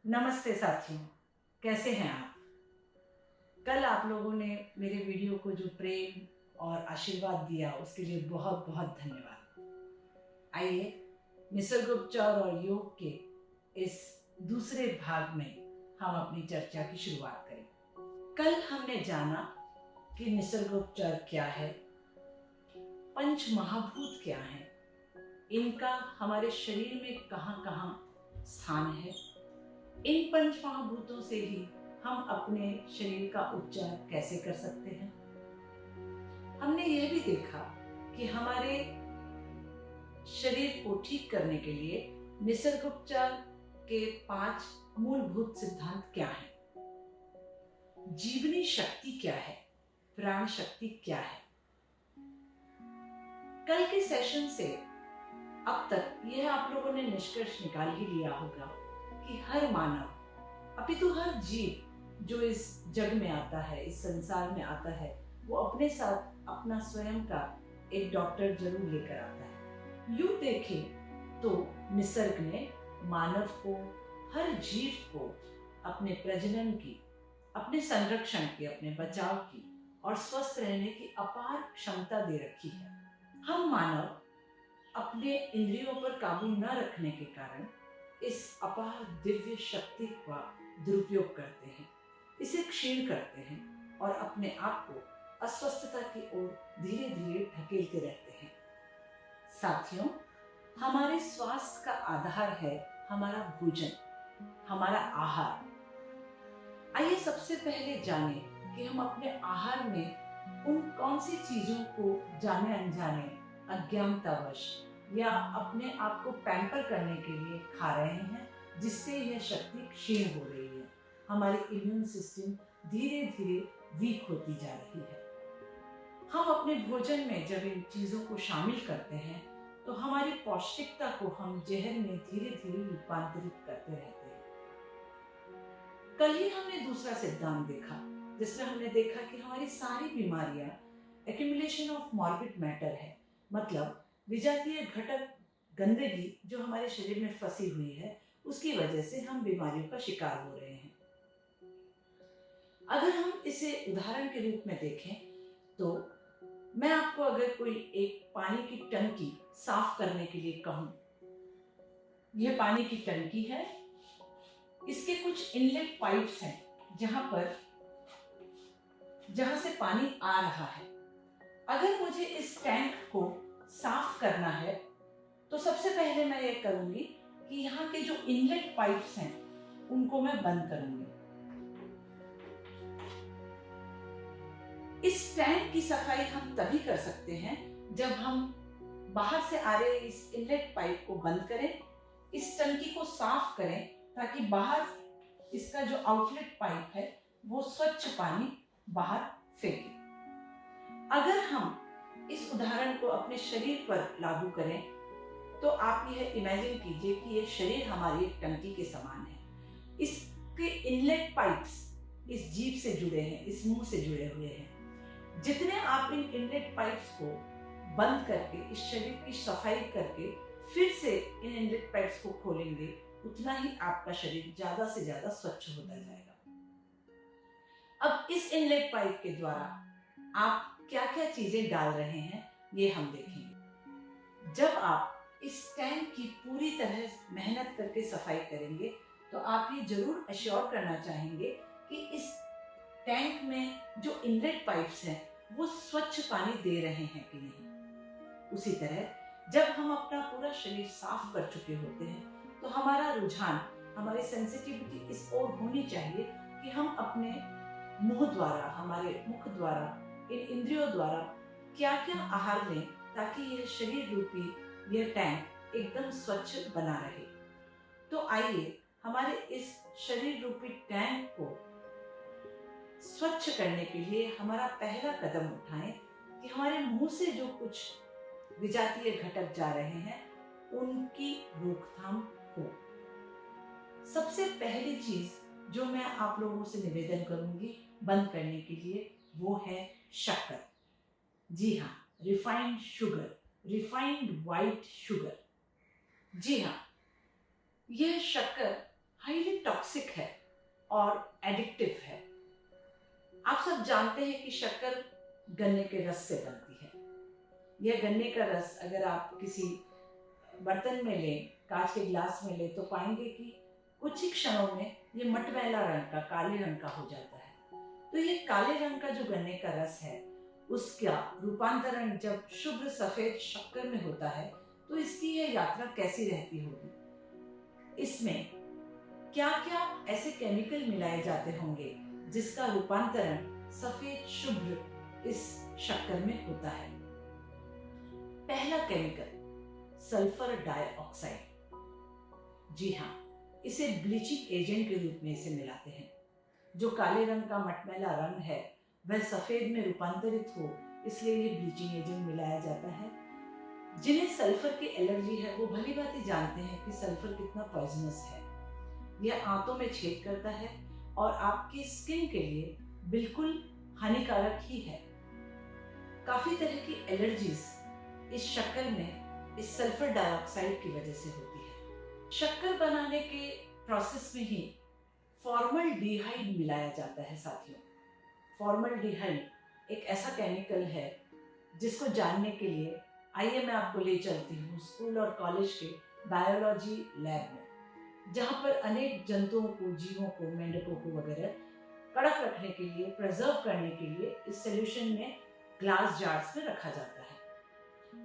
नमस्ते साथियों, कैसे हैं आप? कल आप लोगों ने मेरे वीडियो को जो प्रेम और आशीर्वाद दिया उसके लिए बहुत बहुत धन्यवाद। आइए निसर्गोपचार और योग के इस दूसरे भाग में हम अपनी चर्चा की शुरुआत करें। कल हमने जाना कि निसर्गोपचार क्या है, पंच महाभूत क्या हैं, इनका हमारे शरीर में कहाँ कहाँ स्थान है। इन पंच महाभूतों से ही हम अपने शरीर का उपचार कैसे कर सकते हैं। हमने यह भी देखा कि हमारे शरीर को ठीक करने के लिए निसर्गोपचार के 5 मूलभूत सिद्धांत क्या हैं, जीवनी शक्ति क्या है, प्राण शक्ति क्या है। कल के सेशन से अब तक यह आप लोगों ने निष्कर्ष निकाल ही लिया होगा कि हर मानव, अपितु हर जीव जो इस जग में आता है, इस संसार में आता है, वो अपने साथ अपना स्वयं का एक डॉक्टर जरूर लेकर आता है। यूं देखें तो निसर्ग ने मानव को, हर जीव को अपने प्रजनन की, अपने संरक्षण की, अपने बचाव की और स्वस्थ रहने की अपार क्षमता दे रखी है। हम मानव अपने इंद्रियों पर काबू न रखने के कारण इस अपार दिव्य शक्ति का दुरुपयोग करते हैं, इसे क्षीण करते हैं और अपने आप को अस्वस्थता की ओर धीरे धीरे ढकेलते रहते हैं। साथियों, हमारे स्वास्थ्य का आधार है हमारा भोजन, हमारा आहार। आइए सबसे पहले जाने कि हम अपने आहार में उन कौन सी चीजों को जाने अनजाने, अज्ञानतावश या अपने आप को पैम्पर करने के लिए खा रहे हैं, जिससे यह शक्ति क्षीण हो रही है। हमारी इम्यून सिस्टम धीरे धीरे वीक होती जा रही है। हम अपने भोजन में जब इन चीजों को शामिल करते हैं तो हमारी पौष्टिकता को हम जहर में धीरे धीरे रूपांतरित करते रहते हैं। कल ही हमने दूसरा सिद्धांत देखा, जिसमें हमने देखा कि हमारी सारी बीमारियां एक्यूमुलेशन ऑफ मॉर्बिड मैटर है, मतलब विजातीय घटक, गंदगी जो हमारे शरीर में फंसी हुई है, उसकी वजह से हम बीमारियों का शिकार हो रहे हैं। अगर हम इसे उदाहरण के रूप में देखें तो मैं आपको अगर कोई एक पानी की टंकी साफ करने के लिए कहूं, यह पानी की टंकी है, इसके कुछ इनलेट पाइप्स हैं जहां से पानी आ रहा है। अगर मुझे इस टैंक को साफ करना है तो सबसे पहले मैं ये करूंगी कि यहाँ के जो इनलेट पाइप्स हैं उनको मैं बंद करूंगी। इस टैंक की सफाई हम तभी कर सकते हैं जब हम बाहर से आ रहे इस इनलेट पाइप को बंद करें, इस टंकी को साफ करें, ताकि बाहर इसका जो आउटलेट पाइप है वो स्वच्छ पानी बाहर फेंके। अगर हम इस उदाहरण को अपने शरीर पर लागू करें तो आप यह इमेजिन कीजिए कि ये शरीर हमारी एक टंकी के समान है। इसके इनलेट पाइप्स इस जीभ से जुड़े हैं, इस मुंह से जुड़े हुए हैं। जितने आप इन इनलेट पाइप्स को बंद करके, इस शरीर की सफाई करके फिर से इन इनलेट पाइप्स को खोलेंगे, उतना ही आपका शरीर ज्यादा से ज्यादा स्वच्छ होता जाएगा। अब इस इनलेट पाइप के द्वारा आप क्या क्या चीजें डाल रहे हैं ये हम देखेंगे। जब आप इस टैंक की पूरी तरह मेहनत करके सफाई करेंगे तो आप ये जरूर एश्योर करना चाहेंगे कि इस टैंक में जो इनलेट पाइप्स हैं वो स्वच्छ पानी दे रहे हैं कि नहीं। उसी तरह जब हम अपना पूरा शरीर साफ कर चुके होते हैं तो हमारा रुझान, हमारी सेंसिटिविटी इस ओर होनी चाहिए कि हम अपने मुंह द्वारा, हमारे मुख द्वारा, इन इंद्रियों द्वारा क्या क्या आहार लें ताकि यह शरीर रूपी यह टैंक एकदम स्वच्छ बना रहे। तो आइए हमारे इस शरीर रूपी टैंक को स्वच्छ करने के लिए हमारा पहला कदम उठाएं कि हमारे मुंह से जो कुछ विजातीय घटक जा रहे हैं उनकी रोकथाम हो। सबसे पहली चीज जो मैं आप लोगों से निवेदन करूंगी बंद करने के लिए वो है शक्कर। जी हाँ, refined sugar, refined white sugar. जी हाँ, यह शक्कर हाईली टॉक्सिक है और एडिक्टिव है। आप सब जानते हैं कि शक्कर गन्ने के रस से बनती है। यह गन्ने का रस अगर आप किसी बर्तन में लें, कांच के गिलास में लें, तो पाएंगे कि कुछ ही क्षणों में ये मटमैला रंग का, काले रंग का हो जाता है। तो ये काले रंग का जो गन्ने का रस है, उसका रूपांतरण जब शुभ्र सफेद शक्कर में होता है, तो इसकी यह यात्रा कैसी रहती होगी। इसमें क्या क्या ऐसे केमिकल मिलाए जाते होंगे जिसका रूपांतरण सफेद शुभ्र इस शक्कर में होता है। पहला केमिकल सल्फर डाइऑक्साइड। जी हाँ, इसे ब्लीचिंग एजेंट के रूप में इसे मिलाते हैं। जो काले रंग का मटमैला रंग है वह सफेद में रूपांतरित हो, इसलिए ये ब्लीचिंग एजेंट मिलाया जाता है। जिन्हें सल्फर की एलर्जी है वो भली भांति जानते हैं कि सल्फर कितना पॉइजनस है। यह आंतों में छेद करता है और आपकी स्किन के लिए बिल्कुल हानिकारक ही है। काफी तरह की एलर्जीज इस शक्कर में इस सल्फर डाइऑक्साइड की वजह से होती है। शक्कर बनाने के प्रोसेस में ही फॉर्मल्डिहाइड मिलाया जाता है साथियों। फॉर्मल्डिहाइड एक ऐसा केमिकल है जिसको जानने के लिए आइए मैं आपको ले चलती हूँ स्कूल और कॉलेज के बायोलॉजी लैब में, जहाँ पर अनेक जंतुओं को, जीवों को, मेंढकों को वगैरह कड़क रखने के लिए, प्रिजर्व करने के लिए इस सॉल्यूशन में ग्लास जार्स में रखा जाता है।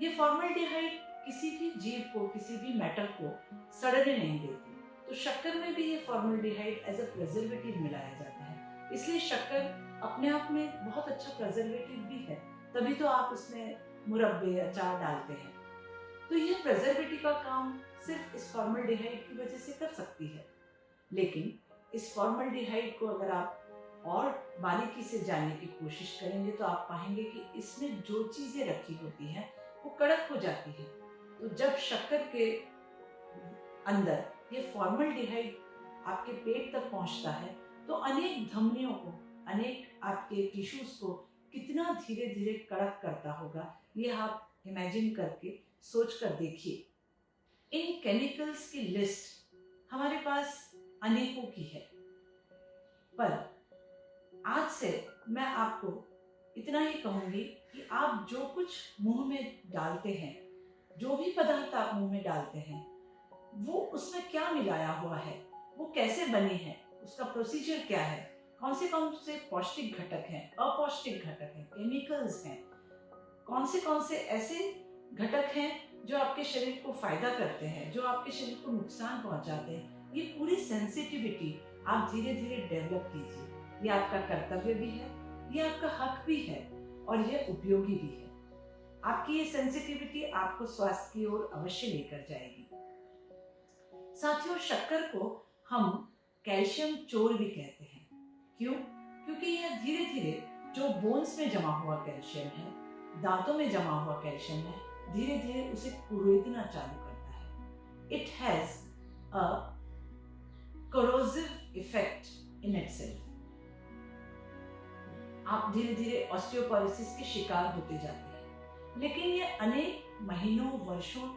ये फॉर्मल्डिहाइड किसी भी जीव को, किसी भी मेटल को सड़ने नहीं देती। तो शक्कर में भी ये फॉर्मल्डिहाइड एज अ प्रिजर्वेटिव मिलाया जाता है, इसलिए शक्कर अपने आप में बहुत अच्छा प्रिजर्वेटिव भी है। तभी तो आप उसमें मुरब्बे, अचार डालते हैं। तो ये प्रिजर्वेटिव का काम सिर्फ इस फॉर्मल्डिहाइड की वजह से कर सकती है। लेकिन इस फॉर्मल्डिहाइड को अगर आप और बारीकी से जानने की कोशिश करेंगे तो आप पाएंगे कि इसमें जो चीजें रखी होती हैं वो कड़क हो जाती है। तो जब शक्कर के अंदर ये फॉर्मल्डिहाइड आपके पेट तक पहुंचता है तो अनेक धमनियों को, अनेक आपके टिश्यूज को कितना धीरे धीरे कड़क करता होगा, ये आप इमेजिन करके सोच कर देखिए। इन केमिकल्स की लिस्ट हमारे पास अनेकों की है, पर आज से मैं आपको इतना ही कहूंगी कि आप जो कुछ मुंह में डालते हैं, जो भी पदार्थ आप मुंह में डालते हैं, वो उसमें क्या मिलाया हुआ है, वो कैसे बने हैं, उसका प्रोसीजर क्या है, कौन से पौष्टिक घटक हैं, अपौष्टिक घटक हैं, केमिकल्स हैं, कौन से ऐसे घटक हैं जो आपके शरीर को फायदा करते हैं, जो आपके शरीर को नुकसान पहुंचाते हैं। ये पूरी सेंसिटिविटी आप धीरे धीरे डेवलप कीजिए। ये आपका कर्तव्य भी है, ये आपका हक भी है और ये उपयोगी भी है। आपकी ये सेंसिटिविटी आपको स्वास्थ्य की ओर अवश्य लेकर जाएगी। साथियों, शक्कर को हम कैल्शियम चोर भी कहते हैं। क्यों? क्योंकि यह धीरे धीरे जो बोन्स में जमा हुआ कैल्शियम है, दांतों में जमा हुआ कैल्शियम है, धीरे धीरे उसे कुरेदना चालू करता है। It has a corrosive effect in itself। आप धीरे धीरे ऑस्टियोपोरोसिस के शिकार होते जाते हैं, लेकिन ये अनेक महीनों, वर्षों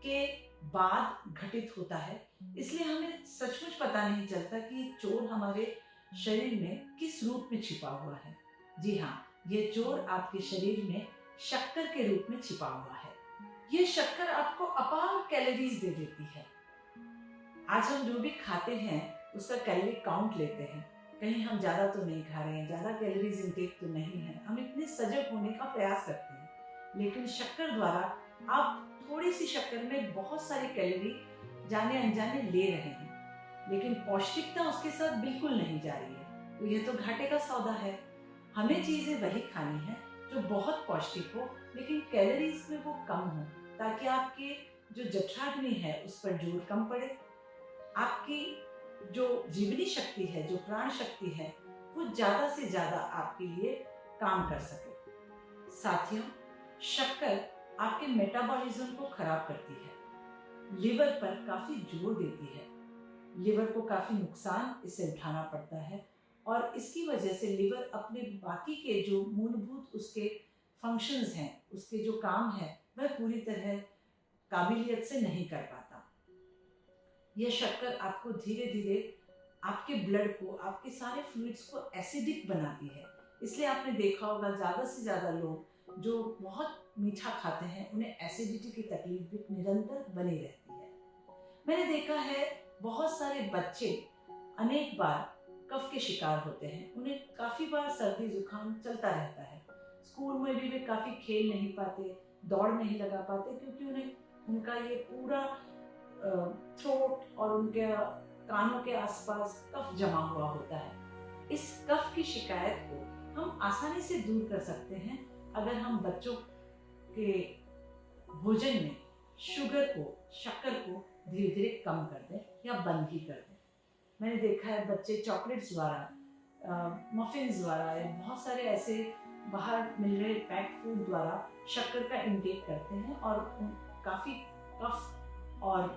के बाद घटित होता है। इसलिए हमें सचमुच पता नहीं चलता कि ये चोर हमारे शरीर में किस रूप में छिपा हुआ है। जी हाँ, ये चोर आपके शरीर में शक्कर के रूप में छिपा हुआ है। ये शक्कर आपको अपार कैलोरीज दे देती है। आज हम जो भी खाते हैं उसका कैलोरी काउंट लेते हैं, कहीं हम ज्यादा तो नहीं खा रहे हैं, ज्यादा कैलोरीज इंटेक तो नहीं है, हम इतने सजग होने का प्रयास करते हैं। लेकिन शक्कर द्वारा आप थोड़ी सी शक्कर में बहुत सारी कैलोरी जाने अनजाने ले रहे हैं, लेकिन पौष्टिकता उसके साथ बिल्कुल नहीं जा रही है। तो यह तो घाटे का सौदा है। हमें चीजें वही खानी है जो बहुत पौष्टिक हो, लेकिन कैलोरीज में वो कम हो, ताकि आपके जो जठराग्नि है उस पर जोर कम पड़े, आपकी जो जीवनी शक्ति है, जो प्राण शक्ति है, वो ज्यादा से ज्यादा आपके लिए काम कर सके। साथियों, शक्कर आपके मेटाबॉलिज्म को खराब करती है, लिवर पर काफी जोर देती है, लिवर को काफी नुकसान इससे उठाना पड़ता है और इसकी वजह से लिवर अपने बाकी के जो मूलभूत उसके फंक्शंस हैं, उसके जो काम है, वह पूरी तरह काबिलियत से नहीं कर पाता। यह शक्कर आपको धीरे धीरे आपके ब्लड को, आपके सारे फ्लूइड्स को एसिडिक बनाती है। इसलिए आपने देखा होगा ज़्यादा से ज़्यादा लोग जो बहुत मीठा खाते हैं उन्हें एसिडिटी की तकलीफ भी निरंतर बनी रहती है। मैंने देखा है बहुत सारे बच्चे अनेक बार कफ के शिकार होते हैं, उन्हें काफ़ी बार सर्दी जुकाम चलता रहता है। स्कूल में भी वे काफ़ी खेल नहीं पाते, दौड़ नहीं लगा पाते, क्योंकि उन्हें उनका ये पूरा थ्रोट और उनके कानों के आसपास कफ जमा हुआ होता है। इस कफ की शिकायत को हम आसानी से दूर कर सकते हैं अगर हम बच्चों के भोजन में शक्कर को धीरे धीरे कम कर दें या बंद ही कर दें। मैंने देखा है बच्चे चॉकलेट्स द्वारा, मफिन्स द्वारा या बहुत सारे ऐसे बाहर मिल रहे पैक्ड फूड द्वारा शक्कर का इंटेक करते हैं और काफ़ी कफ और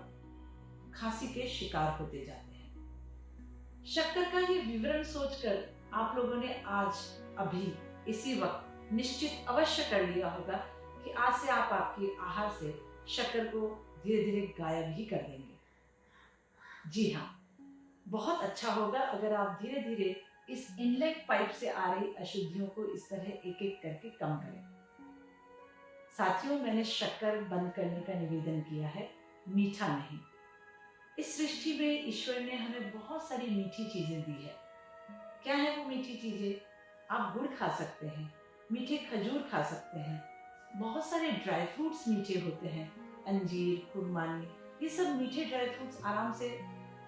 खांसी के शिकार होते जाते हैं। शक्कर का ये विवरण सोचकर आप लोगों ने आज अभी इसी वक्त निश्चित अवश्य कर लिया होगा कि आज से आप आपके आहार से शक्कर को धीरे धीरे गायब ही कर देंगे। जी हाँ, बहुत अच्छा होगा अगर आप धीरे धीरे इस इनलेट पाइप से आ रही अशुद्धियों को इस तरह एक एक करके कम करें। साथियों, मैंने शक्कर बंद करने का निवेदन किया है, मीठा नहीं। इस सृष्टि में ईश्वर ने हमें बहुत सारी मीठी चीजें दी है। क्या है वो मीठी चीजें? आप गुड़ खा सकते हैं, मीठे खजूर खा सकते हैं, बहुत सारे ड्राई फ्रूट्स मीठे होते हैं, अंजीर, खुरमानी, ये सब मीठे ड्राई फ्रूट्स आराम से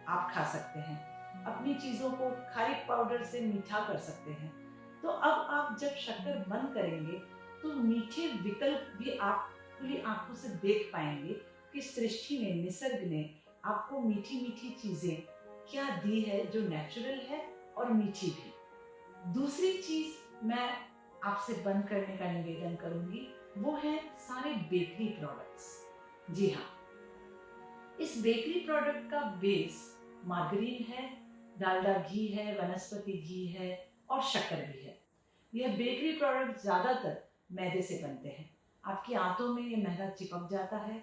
आप खा सकते हैं। अपनी चीजों को खारिक पाउडर से मीठा कर सकते हैं। तो अब आप जब शक्कर बंद करेंगे तो मीठे विकल्प भी आप खुली आंखों से देख पाएंगे कि सृष्टि ने, निसर्ग ने आपको मीठी मीठी चीजें क्या दी है जो नेचुरल है और मीठी भी। दूसरी चीज मैं आपसे बंद करने का निवेदन करूंगी, वो है सारे बेकरी प्रोडक्ट्स। जी हाँ, इस बेकरी प्रोडक्ट का बेस मार्गरीन है, डालडा घी है, वनस्पति घी है और शक्कर भी है। यह बेकरी प्रोडक्ट ज्यादातर मैदे से बनते हैं। आपकी आंतों में ये मैदा चिपक जाता है।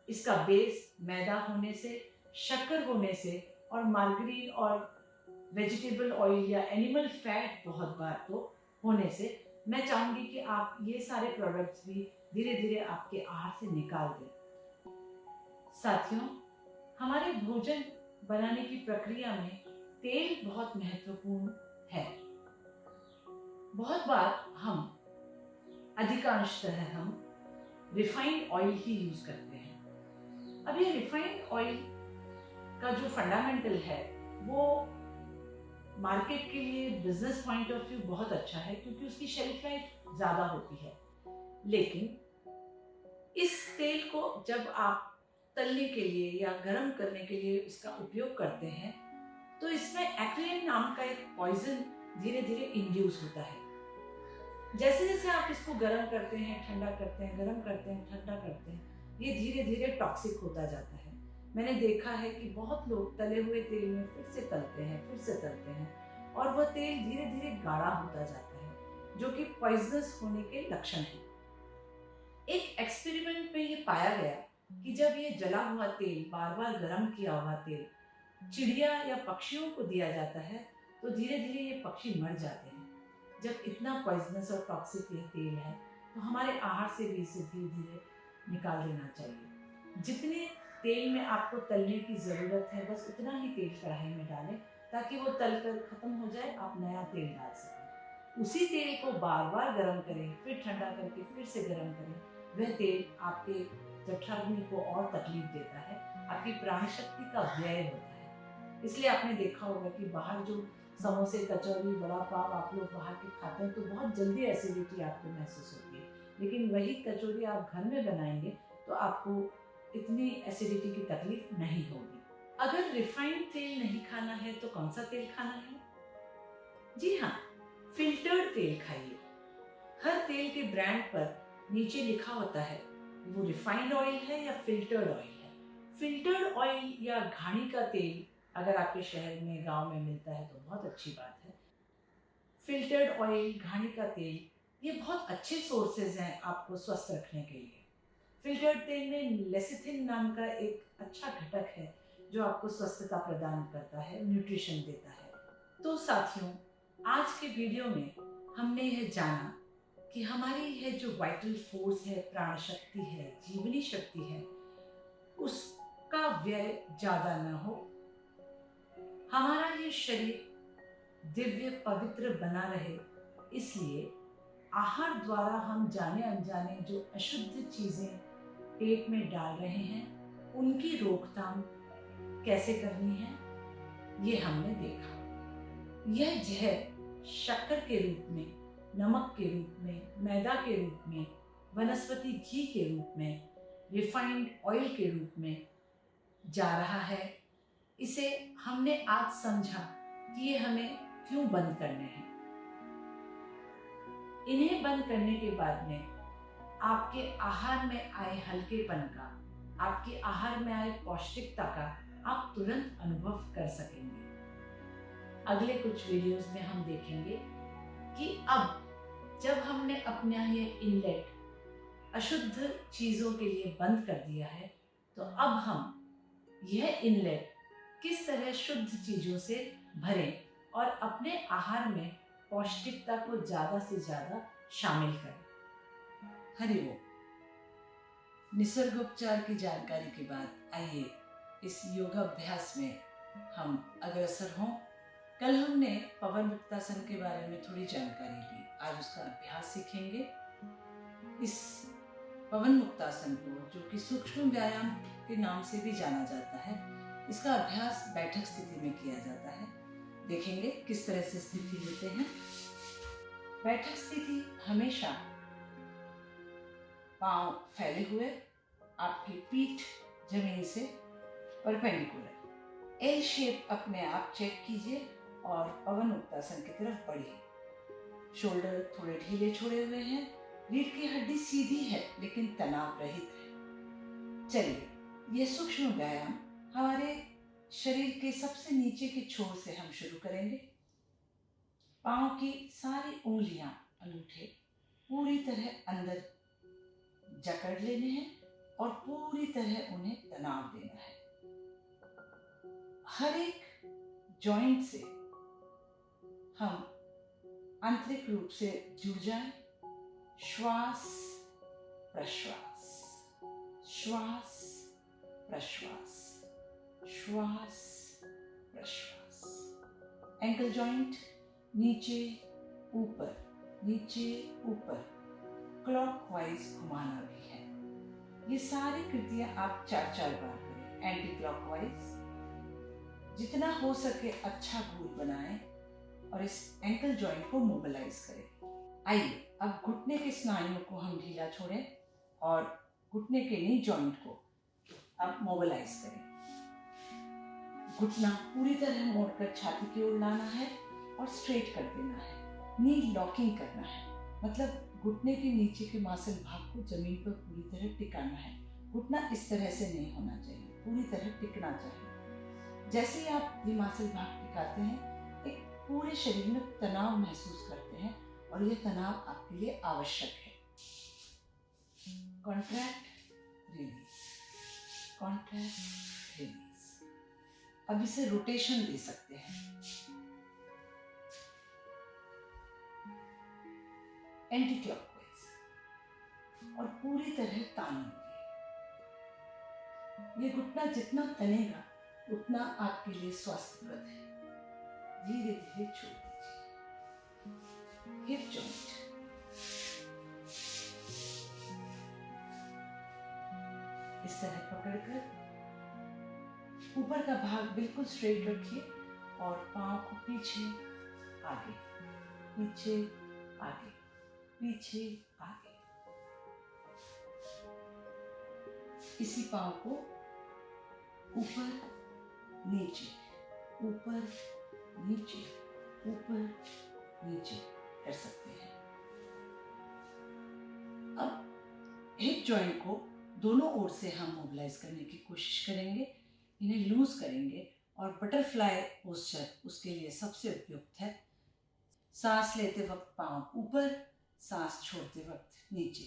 इसका बेस मैदा होने से, शक्कर होने से और मार्गरीन और वेजिटेबल ऑयल या एनिमल फैट बहुत बार तो होने से, मैं चाहूंगी कि आप ये सारे प्रोडक्ट्स भी धीरे धीरे आपके आहार से निकाल दें। साथियों, हमारे भोजन बनाने की प्रक्रिया में तेल बहुत महत्वपूर्ण है। बहुत बार अधिकांशतः हम रिफाइंड ऑयल ही यूज करते हैं। अब ये रिफाइंड ऑयल का जो फंडामेंटल है वो मार्केट के लिए, बिजनेस पॉइंट ऑफ व्यू बहुत अच्छा है, क्योंकि उसकी शेल्फ लाइफ ज्यादा होती है। लेकिन इस तेल को जब आप तलने के लिए या गर्म करने के लिए इसका उपयोग करते हैं तो इसमें एक्रिलिन नाम का एक पॉइजन धीरे धीरे इंड्यूस होता है। जैसे जैसे आप इसको गर्म करते हैं, ठंडा करते हैं, गर्म करते हैं, ठंडा करते हैं, ये धीरे धीरे टॉक्सिक होता जाता है। मैंने देखा है कि बहुत लोग तले हुए तेल में फिर से तलते हैं और वह तेल धीरे धीरे गाढ़ा होता जाता है, जो कि पॉइजनस होने के लक्षण है। एक एक्सपेरिमेंट में ये पाया गया कि जब ये जला हुआ तेल, बार बार गर्म किया हुआ तेल चिड़िया या पक्षियों को दिया जाता है तो धीरे धीरे ये पक्षी मर जाते हैं। जब इतना पॉइजनस और टॉक्सिक ये तेल है तो हमारे आहार से भी इसे धीरे धीरे निकाल देना चाहिए। जितने तेल में आपको तलने की ज़रूरत है बस उतना ही तेल कढ़ाई में डालें ताकि वो तल कर खत्म हो जाए, आप नया तेल डाल सकें। उसी तेल को बार बार गर्म करें, फिर ठंडा करके फिर से गर्म करें। वह तेल आपके जठराग्नि को और तकलीफ देता है, आपकी प्राण शक्ति का व्यय होता है। इसलिए आपने देखा होगा कि बाहर जो समोसे, कचौरी, वड़ा पाव आप लोग बाहर के खाते हैं तो बहुत जल्दी एसिडिटी आपको महसूस होती है, लेकिन वही कचौरी आप घर में बनाएंगे तो आपको इतनी एसिडिटी की तकलीफ नहीं होगी। अगर रिफाइंड तेल नहीं खाना है तो कौन सा तेल खाना है? जी हाँ, फिल्टर्ड तेल खाइए। हर तेल के ब्रांड पर नीचे लिखा होता है वो रिफाइंड ऑयल है या फिल्टर्ड ऑयल है। फिल्टर्ड ऑयल या घानी का तेल अगर आपके शहर में, गांव में मिलता है तो बहुत अच्छी बात है। फिल्टर्ड ऑयल, घानी का तेल, ये बहुत अच्छे सोर्सेज हैं आपको स्वस्थ रखने के लिए। फिल्टर्ड तेल में लेसिथिन नाम का एक अच्छा घटक है जो आपको स्वस्थता प्रदान करता है, न्यूट्रिशन देता है। तो साथियों, आज के वीडियो में हमने यह जाना कि हमारी यह जो वाइटल फोर्स है, प्राण शक्ति है, जीवनी शक्ति है, उसका व्यय ज्यादा न हो, हमारा ये शरीर दिव्य पवित्र बना रहे, इसलिए आहार द्वारा हम जाने अनजाने जो अशुद्ध चीजें पेट में डाल रहे हैं, उनकी रोकथाम कैसे करनी है, ये हमने देखा। यह जहर शक्कर के रूप में, नमक के रूप में, मैदा के रूप में, वनस्पति घी के रूप में, रिफाइंड ऑयल के रूप में जा रहा है। इसे हमने आज समझा कि ये हमें क्यों बंद करने हैं। इन्हें बंद करने के बाद में आपके आहार में आए हल्केपन का, आपके आहार में आए पौष्टिकता का आप तुरंत अनुभव कर सकेंगे। अगले कुछ वीडियोस में हम देखेंगे कि अब जब हमने अपना ये इनलेट अशुद्ध चीजों के लिए बंद कर दिया है, तो अब हम यह इनलेट किस तरह शुद्ध चीजों से भरें और अपने आहार में पौष्टिकता को ज्यादा से ज्यादा शामिल करें। हरि ओम। निसर्गोपचार की जानकारी के बाद आइए इस योगाभ्यास में हम अग्रसर हों। कल हमने पवन मुक्तासन के बारे में थोड़ी जानकारी ली, आज उसका अभ्यास सीखेंगे। इस पवन मुक्तासन को, जो कि सूक्ष्म व्यायाम के नाम से भी जाना जाता है, इसका अभ्यास बैठक स्थिति में किया जाता है। देखेंगे किस तरह से स्थिति लेते हैं। बैठक स्थिति हमेशा पांव फैले हुए, आपकी पीठ जमीन से परपेंडिकुलर, एल शेप अपने आप चेक कीजिए और पवन मुक्तासन की तरफ बढ़िए। शोल्डर थोड़े ढीले छोड़े हुए हैं, रीढ़ की हड्डी सीधी है लेकिन तनाव रहित है। चलिए, ये सूक्ष्म व्यायाम हमारे शरीर के सबसे नीचे के छोर से हम शुरू करेंगे। पांव की सारी उंगलियां, अंगूठे पूरी तरह अंदर जकड़ लेने हैं और पूरी तरह उन्हें तनाव देना है। हर एक जॉइंट से हम आंतरिक रूप से जुड़ जाएं। श्वास प्रश्वास, श्वास प्रश्वास, श्वास प्रश्वास। एंकल जॉइंट नीचे ऊपर, नीचे ऊपर, क्लॉकवाइज घुमाना भी है। ये सारी कृतियां आप 4-4 बार करें। एंटी क्लॉकवाइज, जितना हो सके अच्छा घूर बनाएं और इस एंकल जॉइंट को मोबिलाइज करें। आइए अब घुटने के स्नायुओं को हम ढीला छोड़ें और घुटने के नी जॉइंट को अब मोबिलाइज करें। घुटना पूरी तरह मोड़कर छाती की ओर लाना है और स्ट्रेट कर देना है। नी लॉकिंग करना है, मतलब घुटने के नीचे के मांसल भाग को जमीन पर पूरी तरह टिकाना है। घुटना इस तरह से नहीं होना चाहिए, पूरी तरह टिकना चाहिए। जैसे ही आप ये मांसल भाग टिकाते हैं, एक पूरे शरीर में तनाव महसूस करते हैं और यह तनाव आपके लिए आवश्यक है। Contract release, contract release. अब इसे रोटेशन दे सकते हैं। एंटी क्लॉकवाइज और पूरी तरह तानेंगे। ये घुटना जितना तनेगा उतना आपके लिए स्वास्थ्यप्रद है। धीरे धीरे छोड़ दीजिए। हिप जॉइंट, इस तरह पकड़कर ऊपर का भाग बिल्कुल स्ट्रेट रखिए और पांव को पीछे आगे, पीछे आगे, पीछे आगे। इसी पांव को ऊपर नीचे, ऊपर नीचे, ऊपर नीचे कर सकते हैं। अब हिप जॉइंट को दोनों ओर से हम मोबिलाइज करने की कोशिश करेंगे। इन्हें लूज करेंगे और बटरफ्लाई पोस्चर उसके लिए सबसे उपयुक्त है। सांस लेते वक्त पांव ऊपर, सांस छोड़ते वक्त नीचे,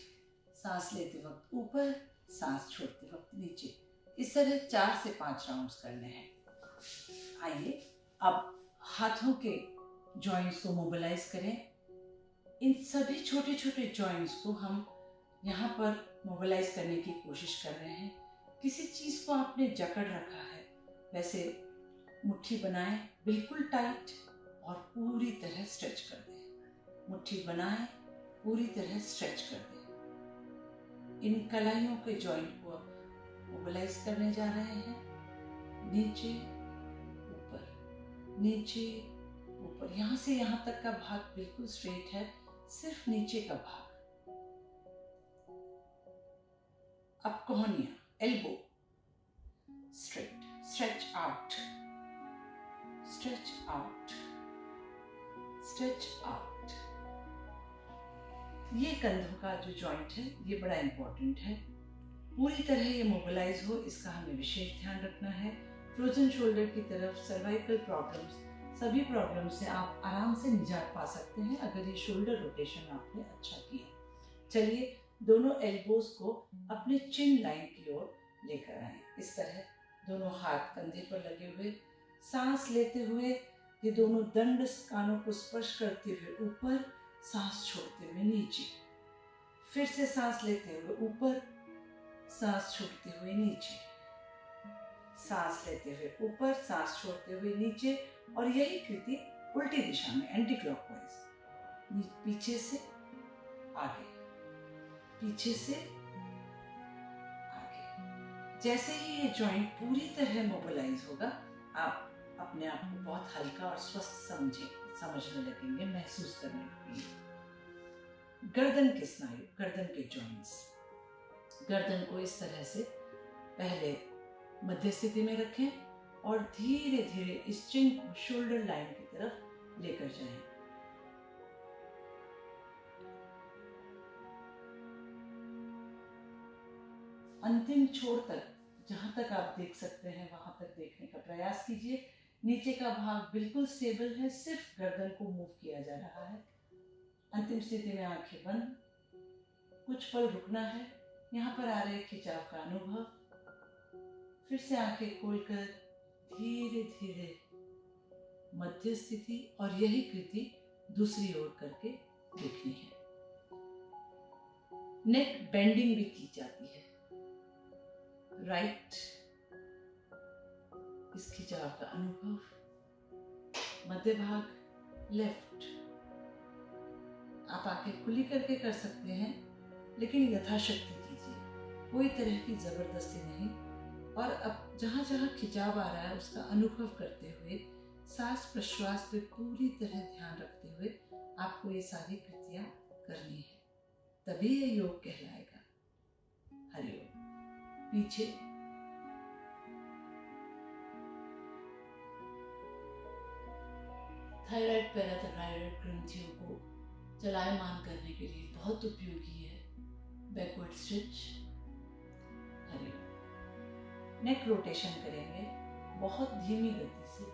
सांस लेते वक्त ऊपर, सांस छोड़ते वक्त नीचे। इस तरह 4 से 5 राउंड्स करने हैं। आइए अब हाथों के जॉइंट्स को मोबिलाइज करें। इन सभी छोटे छोटे जॉइंट्स को हम यहाँ पर मोबिलाइज करने की कोशिश कर रहे हैं। किसी चीज़ को आपने जकड़ रखा है, वैसे मुट्ठी बनाएं बिल्कुल टाइट और पूरी तरह स्ट्रेच कर दें। मुट्ठी बनाएं, पूरी तरह स्ट्रेच कर दें। इन कलाइयों के जॉइंट को मोबिलाइज करने जा रहे हैं। नीचे ऊपर, नीचे ऊपर, यहाँ से यहाँ तक का भाग बिल्कुल स्ट्रेट है, सिर्फ नीचे का भाग। अब कोहनिया, elbow straight, stretch out, stretch out, stretch out. ये कंधों का जो जॉइंट है ये बड़ा इंपॉर्टेंट है। पूरी तरह ये मोबिलाइज हो, इसका हमें विशेष ध्यान रखना है। फ्रोजन शोल्डर की तरफ सर्वाइकल प्रॉब्लम्स, सभी प्रॉब्लम से आप आराम से निजात पा सकते हैं अगर ये शोल्डर रोटेशन आपने अच्छा किया। चलिए दोनों एल्बोज को अपने चिन लाइन की ओर लेकर आए। इस तरह दोनों हाथ कंधे पर लगे हुए, सांस लेते हुए ये दोनों दंड कानों को स्पर्श करते हुए ऊपर, सांस छोड़ते हुए नीचे। फिर से सांस लेते हुए ऊपर, सांस छोड़ते हुए नीचे, सांस लेते हुए ऊपर, सांस छोड़ते हुए नीचे। और यही कृति उल्टी दिशा में, एंटी क्लॉकवाइज, पीछे से आगे, पीछे से आगे। जैसे ही ये जॉइंट पूरी तरह मोबिलाइज होगा, आप अपने आप को बहुत हल्का और स्वस्थ समझने लगेंगे, महसूस करने लगेंगे। गर्दन के स्नायु, गर्दन के जॉइंट्स, गर्दन को इस तरह से पहले मध्य स्थिति में रखें और धीरे धीरे इस चिन को शोल्डर लाइन की तरफ लेकर जाएं। अंतिम छोर तक, जहां तक आप देख सकते हैं वहां तक देखने का प्रयास कीजिए। नीचे का भाग बिल्कुल स्टेबल है, सिर्फ गर्दन को मूव किया जा रहा है। अंतिम स्थिति में आंखें बंद, कुछ पल रुकना है। यहाँ पर आ रहे खिंचाव का अनुभव। फिर से आंखें खोलकर धीरे धीरे मध्य स्थिति और यही कृति दूसरी ओर करके देखनी है। नेक बेंडिंग भी की जाती है। राइट, इस खिंचाव का अनुभव, मध्य भाग, लेफ्ट। आप आंखें खुली करके कर सकते हैं, लेकिन यथाशक्ति कीजिए, कोई तरह की जबरदस्ती नहीं। और अब जहाँ जहाँ खिंचाव आ रहा है उसका अनुभव करते हुए, सांस प्रश्वास पे पूरी तरह ध्यान रखते हुए आपको ये सारी कृतियां करनी है, तभी ये योग कहलाएगा। हरिओम। पीछे, थायराइड पैराथायराइड ग्रंथियों को चलायमान करने के लिए बहुत उपयोगी है backward stretch. Hariom. Neck rotation करेंगे बहुत धीमी गति से।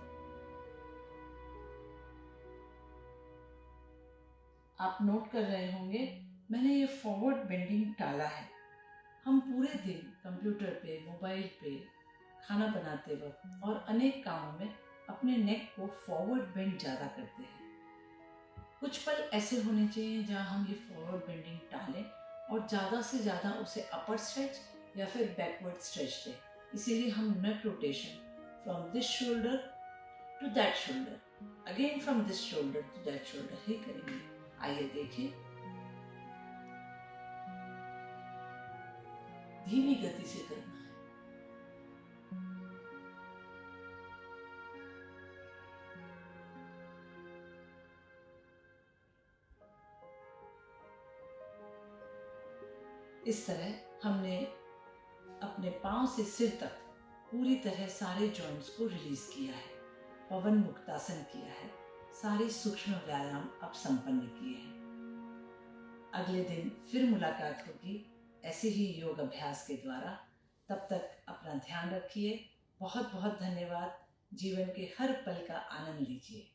आप नोट कर रहे होंगे मैंने ये फॉरवर्ड बेंडिंग टाला है। हम पूरे दिन कंप्यूटर पे, मोबाइल पे, खाना बनाते वक्त और अनेक कामों में अपने नेक को फॉरवर्ड बेंड ज़्यादा करते हैं। कुछ पल ऐसे होने चाहिए जहाँ हम ये फॉरवर्ड बेंडिंग टालें और ज़्यादा से ज़्यादा उसे अपर स्ट्रेच या फिर बैकवर्ड स्ट्रेच दें। इसीलिए हम neck rotation from this shoulder to that shoulder, again from this shoulder to that shoulder ही करेंगे। आइए देखिए, धीमी गति से करना है। इस तरह हमने अपने पांव से सिर तक पूरी तरह सारे जॉइंट्स को रिलीज किया है, पवन मुक्तासन किया है, सारे सूक्ष्म व्यायाम अब संपन्न किए हैं। अगले दिन फिर मुलाकात होगी ऐसे ही योग अभ्यास के द्वारा। तब तक अपना ध्यान रखिए। बहुत बहुत धन्यवाद। जीवन के हर पल का आनंद लीजिए।